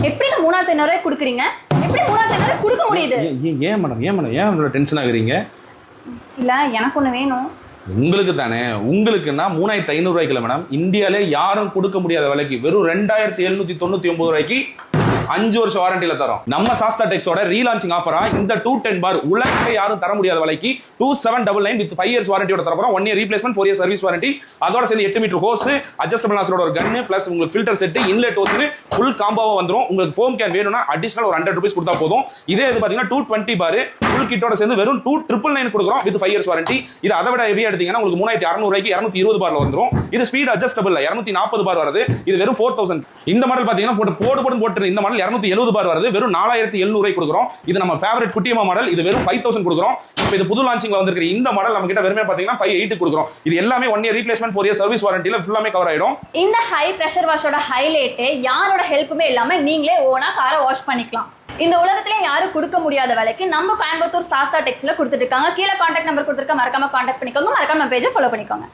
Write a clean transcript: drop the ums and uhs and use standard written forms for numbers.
எப்படி இந்த 3500 கொடுக்குறீங்க? எப்படி 3500 கொடுக்க முடியுது? ஏன் மேடம் ஏன் டென்ஷன் ஆகுறீங்க? இல்ல எனக்கு ஒண்ணு வேணும். உங்களுக்கு தானே, உங்களுக்குன்னா 3500 ரூபாய்க்குல மேடம், இந்தியாவிலே யாரும் கொடுக்க முடியாத விலைக்கு வெறும் 2799 ரூபாய்க்கு 5 வருஷம் வாரண்டியில தரோம். நம்ம சாஸ்தா டெக்ஸோட ரீலான்சிங் ஆஃபரா இந்த 210 பார் உலகத்துல யாரும் தர முடியாத விலைக்கு 2799 வித் 5 இயர்ஸ் வாரண்டியோட தரப்போம். 1 year replacement, 4 year service warranty, அதோட சேர்ந்து 8 மீட்டர் ஹோஸ், அட்ஜஸ்டபிள் நாசரோட ஒரு கன்னு பிளஸ் உங்களுக்கு filter set, inlet hose full காம்போவா வந்துரும். உங்களுக்கு ஃபோம் கேன் வேணும்னா அடிஷனல் ஒரு 100 ரூபீஸ் கொடுத்தா போதும். இதே இது பாத்தீங்கன்னா 220 பார் ஃபுல் கிட்டோட சேர்ந்து வெறும் 2999 கொடுக்குறோம் வித் 5 இயர்ஸ் வாரண்டி. இது அதை விட ஹெவியா எடுத்தீங்கன்னா உங்களுக்கு 3600 ரூபாய்க்கு 220 பார்ல வந்துரும். இது ஸ்பீட் அட்ஜஸ்டபிள் 240 பார் வருது. இது வெறும் 4000. இந்த மாடல் பாத்தீங்கன்னா போட்டு இந்த மாடல் 270 பார் வருது. வெறும் 4700 ரூபாய் கொடுக்குறோம். இது நம்ம ஃபேவரட் குட்டியம்மா மாடல். இது வெறும் 5000 கொடுக்குறோம். இப்போ இது புது லான்ச்சிங்ல வந்திருக்கிற இந்த மாடல் நம்ம கிட்ட வெறுமே பாத்தீங்கன்னா 58 கொடுக்குறோம். இது எல்லாமே 1 இயர் ரீப்ளேஸ்மெண்ட், 4 இயர் சர்வீஸ் வாரண்டில ஃபுல்லாமே கவர் ஆயிடும். இந்த ஹை பிரஷர் வாஷோட ஹைலைட் யாரோட ஹெல்ப்புமே இல்லாம நீங்களே ஓனா காரை வாஷ் பண்ணிக்கலாம். இந்த உலகத்திலே யாரும் கொடுக்க முடியாத விலைக்கு நம்ம கோயம்புத்தூர் சாஸ்தா டெக்ஸ்ல கொடுத்துட்டு இருக்காங்க. கீழே கான்டாக்ட் நம்பர் கொடுத்துருக்க, மறக்காம கான்டாக்ட் பண்ணிக்கோங்க. மறக்காம பேஜை ஃபாலோ பண்ணிக்கோங்க.